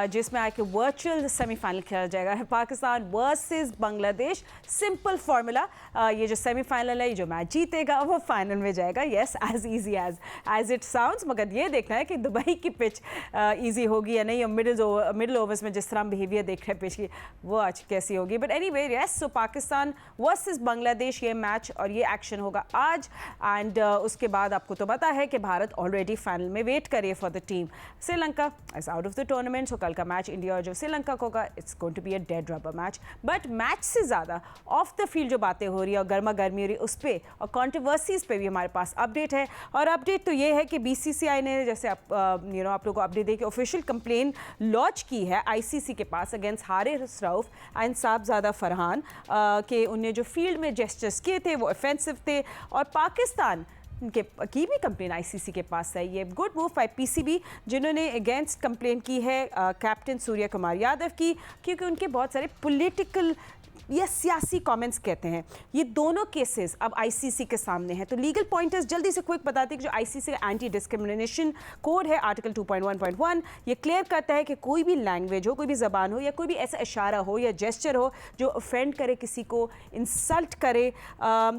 जिसमें आके virtual semifinal खेला जाएगा है Pakistan versus Bangladesh. Simple formula, ये जो सेमीफाइनल है, ये जो मैच जीतेगा वो फाइनल में जाएगा। Yes, as easy as it sounds. मगर ये देखना है कि दुबई की पिच ईजी होगी या नहीं, और मिडिल ओवर्स में जिस तरह बिहेवियर देख रहे हैं पिच की, वो आज कैसी होगी। But anyway yes, so Pakistan versus Bangladesh ये मैच और ये एक्शन होगा आज। एंड उसके बाद आपको तो पता है कि भारत ऑलरेडी फाइनल में वेट करिए for the team. Sri Lanka is out of the tournament, so कल का मैच इंडिया और जो श्रीलंका को होगा, it's going to be a dead rubber match. But match से ज़्यादा ऑफ द फील्ड जो बातें हो रही है और गर्मा गर्मी हो रही है उस पर और कॉन्ट्रोवर्सीज पे भी हमारे पास अपडेट है। और अपडेट तो ये है कि बीसीसीआई ने, जैसे आप लोगों को अपडेट दे के ऑफिशियल कंप्लेन लॉन्च की है आईसीसी के पास अगेंस्ट हारिस रऊफ एंड साहबजादा फरहान कि उन्हें जो फील्ड में जेस्चर्स किए थे वो ऑफेंसिव थे। और पाकिस्तान की भी कंप्लेन आईसीसी के पास है। ये गुड मूव बाय पीसीबी, जिन्होंने अगेंस्ट कंप्लेन की है कैप्टन सूर्य कुमार यादव की, क्योंकि उनके बहुत सारे पॉलिटिकल या सियासी कमेंट्स कहते हैं। ये दोनों केसेस अब आईसीसी के सामने हैं। तो लीगल पॉइंटर्स जल्दी से क्विक बताते हैं कि जो आईसीसी का एंटी डिस्क्रिमिनेशन कोड है आर्टिकल 2.1.1, ये क्लियर करता है कि कोई भी लैंग्वेज हो, कोई भी ज़बान हो या कोई भी ऐसा इशारा हो या जेस्चर हो जो ऑफेंड करे, किसी को इंसल्ट करे,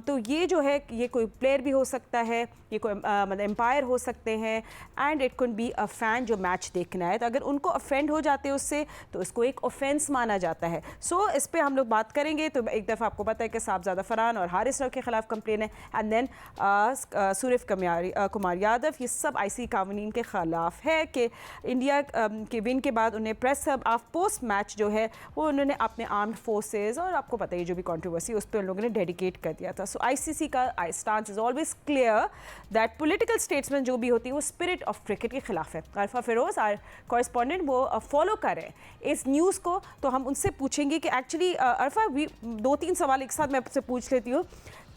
तो ये जो है, ये कोई प्लेयर भी हो सकता है, ये कोई मतलब एम्पायर हो सकते हैं, and it could be a fan जो मैच देखना है। तो अगर उनको ऑफेंड हो जाते हैं उससे, तो इसको एक ऑफेंस माना जाता है। सो इस पर हम लोग बात करेंगे। तो एक दफ़ा आपको पता है कि साहबजादा फरहान और हारिस रऊफ के खिलाफ कंप्लेन है, एंड देन सूर्य कुमार यादव, ये सब आईसीसी कानून के खिलाफ है कि इंडिया के विन के बाद उन्हें press hub of post match जो है वो उन्होंने अपने आर्म्ड फोर्सेज, और आपको पता है जो भी कंट्रोवर्सी उस पर उन लोगों ने डेडिकेट कर दिया था। सो आईसीसी का stance is always clear that political statements जो भी होती है वो स्पिरिट ऑफ क्रिकेट के खिलाफ है। अरफा फिरोज आर कॉरेस्पॉन्डेंट, वो फॉलो कर रहे हैं इस न्यूज़ को, तो हम उनसे पूछेंगे कि एक्चुअली अरफा, 2-3 सवाल एक साथ मैं आपसे पूछ लेती हूँ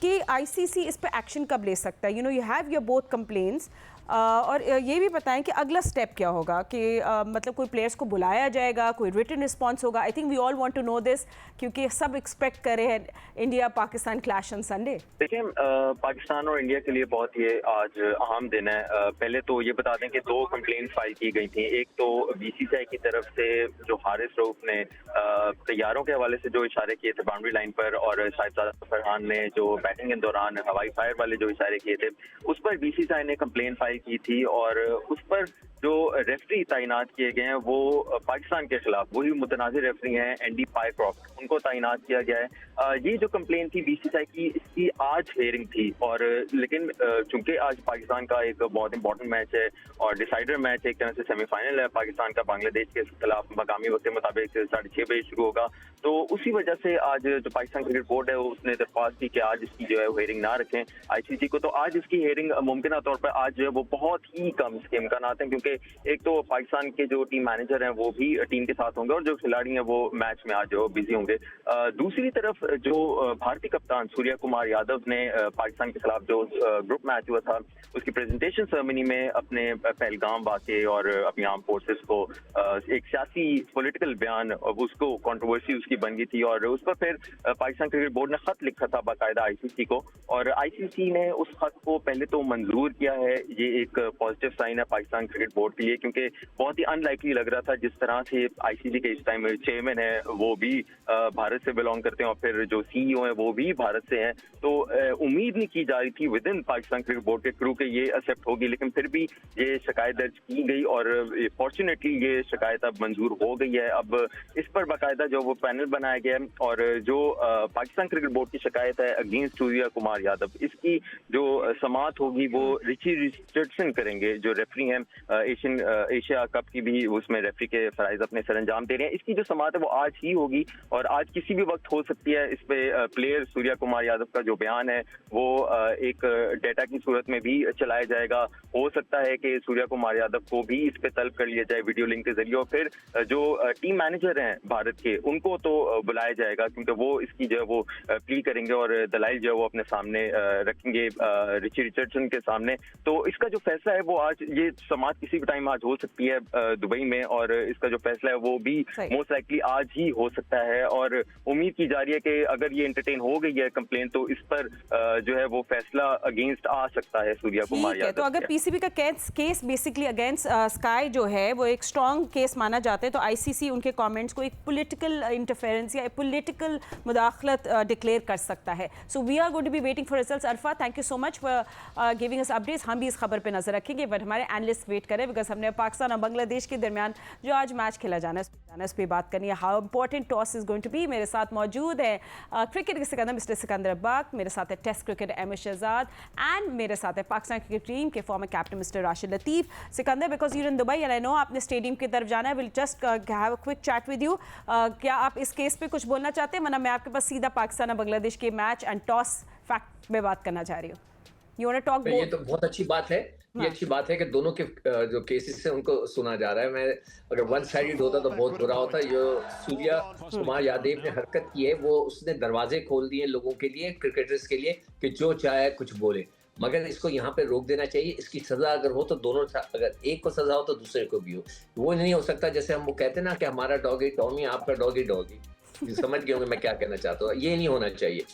कि आईसीसी इस पे एक्शन कब ले सकता है। You have your both complaints, और ये भी बताएं कि अगला स्टेप क्या होगा, कि मतलब कोई प्लेयर्स को बुलाया जाएगा, कोई रिटन रिस्पॉन्स होगा। I think we all want to know this, क्योंकि सब एक्सपेक्ट कर रहे हैं India Pakistan clash on Sunday. देखिए, पाकिस्तान और इंडिया के लिए बहुत ये आज अहम दिन है। पहले तो ये बता दें कि 2 कंप्लेंट फाइल की गई थी। एक तो बीसीसीआई की तरफ से जो हारिस रऊफ ने तैयारों के हवाले से जो इशारे किए थे बाउंड्री लाइन पर, और साहबजादा फरहान ने जो बैटिंग के दौरान हवाई फायर वाले जो इशारे किए थे, उस पर बीसीसीआई ने कंप्लेंट फाइल की थी। और उस पर जो रेफरी तैनात किए गए हैं वो पाकिस्तान के खिलाफ वही मुतनाज़िर रेफरी हैं एंडी पायक्रॉफ्ट, उनको तैनात किया गया है। ये जो कंप्लेन थी बीसीसीआई की, इसकी आज हेयरिंग थी, और लेकिन चूंकि आज पाकिस्तान का एक बहुत इंपॉर्टेंट मैच है और डिसाइडर मैच एक तरह से सेमीफाइनल है पाकिस्तान का बांग्लादेश के खिलाफ, मकामी वक्त के मुताबिक 6:30 बजे शुरू होगा, तो उसी वजह से आज जो पाकिस्तान क्रिकेट बोर्ड है उसने दरख्वास्त की कि आज इसकी जो है हेयरिंग ना रखें आईसीसी को। तो आज इसकी हेयरिंग मुमकिन तौर पर आज जो है वो बहुत ही कम इसके इम्कान हैं, क्योंकि एक तो पाकिस्तान के जो टीम मैनेजर हैं वो भी टीम के साथ होंगे और जो खिलाड़ी हैं वो मैच में आज जो बिजी होंगे। दूसरी तरफ जो भारतीय कप्तान सूर्य कुमार यादव ने पाकिस्तान के खिलाफ जो ग्रुप मैच हुआ था उसकी प्रेजेंटेशन सेरेमनी में अपने पहलगाम वाक़े और अपनी आर्म फोर्सेस को एक सियासी पॉलिटिकल बयान, उसको कंट्रोवर्सी उसकी बन गई थी, और उस पर फिर पाकिस्तान क्रिकेट बोर्ड ने खत लिखा था बाकायदा आईसीसी को, और आईसीसी ने उस खत को पहले तो मंजूर किया है। ये एक पॉजिटिव साइन है पाकिस्तान क्रिकेट बोर्ड के लिए, क्योंकि बहुत ही अनलाइकली लग रहा था जिस तरह से आईसीसी के इस टाइम चेयरमैन है वो भी भारत से बिलोंग करते हैं और फिर जो सीईओ है वो भी भारत से हैं, तो उम्मीद नहीं की जा रही थी with in Pakistan cricket board के क्रू के ये एक्सेप्ट होगी, लेकिन फिर भी ये शिकायत दर्ज की गई और फॉर्चुनेटली ये शिकायत अब मंजूर हो गई है। अब इस पर बाकायदा जो वो पैनल बनाया गया है, और जो पाकिस्तान क्रिकेट बोर्ड की शिकायत है अगेंस्ट सूर्य कुमार यादव, इसकी जो समाअत होगी वो रिची रिचर्डसन करेंगे, जो रेफरी हैं एशिया कप की भी उसमें रेफरी के फराइज अपने सरंजाम दे रहे हैं। इसकी जो समाअत है वो आज ही होगी और आज किसी भी वक्त हो सकती है। इस पे प्लेयर सूर्य कुमार यादव का जो बयान है वो एक डेटा की सूरत में भी चलाया जाएगा। हो सकता है कि सूर्य कुमार यादव को भी इस पे तलब कर लिया जाए वीडियो लिंक के जरिए, और फिर जो टीम मैनेजर हैं भारत के उनको तो बुलाया जाएगा, क्योंकि वो इसकी जो है वो प्ली करेंगे और दलाइल जो है वो अपने सामने रखेंगे रिची रिचर्डसन के सामने। तो इसका जो फैसला है वो आज, ये समाअत किसी भी टाइम आज हो सकती है दुबई में, और इसका जो फैसला है वो भी मोस्ट लाइकली आज ही हो सकता है। और उम्मीद की जा रही है कि अगर ये एंटरटेन हो गई है कंप्लेन, तो इस पर जो है वो फैसला अगेंस्ट आ सकता है सूर्या कुमार यादव। तो अगर पीसीबी का केस बेसिकली अगेंस्ट स्काई जो है वो एक स्ट्रॉन्ग केस माना जाता है, तो आईसीसी उनके कमेंट्स को एक पॉलिटिकल इंटरफेरेंस या पॉलिटिकल मुदाखलत डिक्लेयर कर सकता है। So we are going to be waiting for results. Arfa, thank you so much for giving us updates. हम भी इस खबर पे नजर रखेंगे, बट हमारे एनालिस्ट वेट करें, बिकॉज हमने पाकिस्तान और बांग्लादेश के दरमियान जो आज मैच खेला जाना है उस पर बात करनी है। How important toss is going to be. मेरे साथ मौजूद है क्रिकेट के सिकंदर मिस्टर सिकंदर अब्बाक, मेरे साथ है test cricket Ahmed Shahzad, and मेरे साथ है पाकिस्तान क्रिकेट टीम के former captain mister Rashid Latif. Sikandar, because you in Dubai and I know आपने स्टेडियम की तरफ जाना है, will just have a quick chat with you. क्या आप इस केस पे कुछ बोलना चाहते हैं, वरना मैं आपके पास सीधा पाकिस्तान और बांग्लादेश के मैच एंड टॉस फैक्ट में बात करना चाह रही हूँ। You want to talk? ये तो बहुत अच्छी बात है। ये अच्छी बात है कि दोनों के जो केसेस हैं उनको सुना जा रहा है। मैं अगर वन साइडेड होता तो बहुत बुरा होता। जो सूर्या कुमार यादव ने हरकत की है, वो उसने दरवाजे खोल दिए लोगों के लिए, क्रिकेटर्स के लिए, कि जो चाहे कुछ बोले, मगर इसको यहाँ पे रोक देना चाहिए। इसकी सजा अगर हो तो दोनों, अगर एक को सजा हो तो दूसरे को भी हो। वो नहीं हो सकता जैसे हम वो कहते हैं ना कि हमारा डॉगी टॉमी, आपका डॉगी डॉगी। समझ गए होंगे मैं क्या कहना चाहता हूँ। ये नहीं होना चाहिए।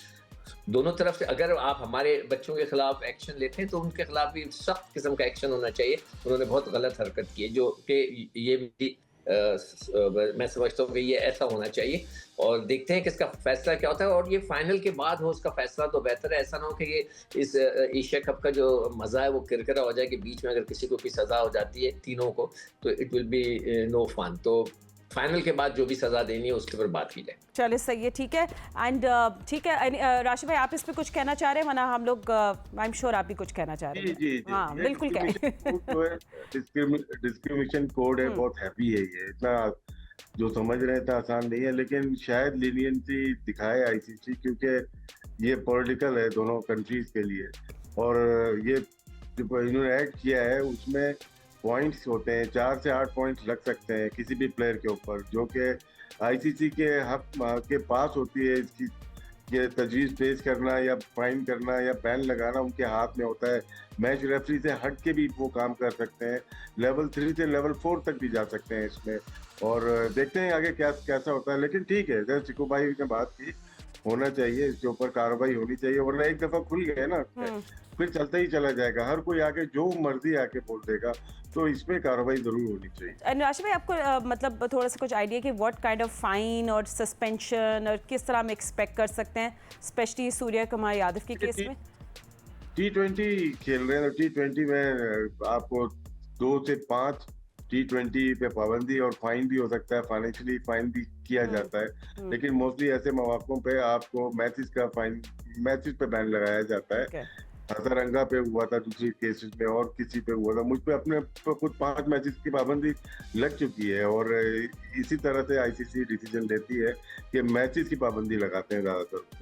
दोनों तरफ से अगर आप हमारे बच्चों के खिलाफ एक्शन लेते हैं तो उनके खिलाफ भी सख्त किस्म का एक्शन होना चाहिए। उन्होंने बहुत गलत हरकत की है, जो कि ये भी मैं समझता हूँ कि ये ऐसा होना चाहिए। और देखते हैं कि इसका फैसला क्या होता है, और ये फाइनल के बाद हो उसका फैसला तो बेहतर है। ऐसा ना हो कि ये इस एशिया कप का जो मजा है वो किरकिरा हो जाए कि बीच में अगर किसी को कोई सजा हो जाती है तीनों को, तो it will be no fun. तो फाइनल के बाद जो भी सजा देनी है उसके ऊपर बात की जाए। चलिए, सही है, ठीक है। एंड ठीक है राशिद भाई, आप इस पे कुछ कहना चाह रहे हैं, वरना हम लोग आई एम श्योर आप भी कुछ कहना चाह रहे हैं। जी, हाँ बिल्कुल कहें। डिस्क्रिमिनेशन कोड है, बहुत हैवी है ये। इतना जो समझ रहे हैं इतना आसान नहीं है, लेकिन शायद लीनियंसी दिखाए आईसीसी, क्योंकि ये पॉलिटिकल है दोनों कंट्रीज के लिए। और ये जो इन्होंने एक्ट किया है उसमें पॉइंट्स होते हैं, 4 से 8 पॉइंट्स लग सकते हैं किसी भी प्लेयर के ऊपर, जो कि आईसीसी के हक के पास होती है। इसकी ये तजवीज़ पेश करना या फाइन करना या बैन लगाना उनके हाथ में होता है। मैच रेफरी से हट के भी वो काम कर सकते हैं। लेवल 3 से लेवल 4 तक भी जा सकते हैं इसमें। और देखते हैं आगे कैसा होता है। लेकिन ठीक है, जैसे चिकू भाई ने बात की, होना चाहिए, इसके ऊपर कार्रवाई होनी चाहिए, वरना एक दफा खुल गए ना फिर चलता ही चला जाएगा। हर कोई आके जो मर्जी आके बोल देगा, तो इसमें कार्रवाई जरूर होनी चाहिए। राशिद भाई, आपको मतलब थोड़ा सा कुछ आइडिया कि व्हाट काइंड ऑफ फाइन और सस्पेंशन और किस तरह हम एक्सपेक्ट कर सकते हैं, स्पेशली सूर्या कुमार यादव के केस में? T20 खेल रहे हैं, तो T20 में आपको 2 से 5 T20 पे पाबंदी और फाइन भी हो सकता है, फाइनेंशियली फाइन भी किया जाता है। लेकिन मोस्टली ऐसे मौकों पे आपको मैचेस का फाइन, मैचेस पे बैन लगाया जाता है। हजारंगा पे हुआ था, दूसरी केसेस में और किसी पे हुआ था। मुझ पे अपने खुद 5 मैचेस की पाबंदी लग चुकी है। और इसी तरह से आईसीसी डिसीजन लेती है कि मैचेस की पाबंदी लगाते हैं ज्यादातर।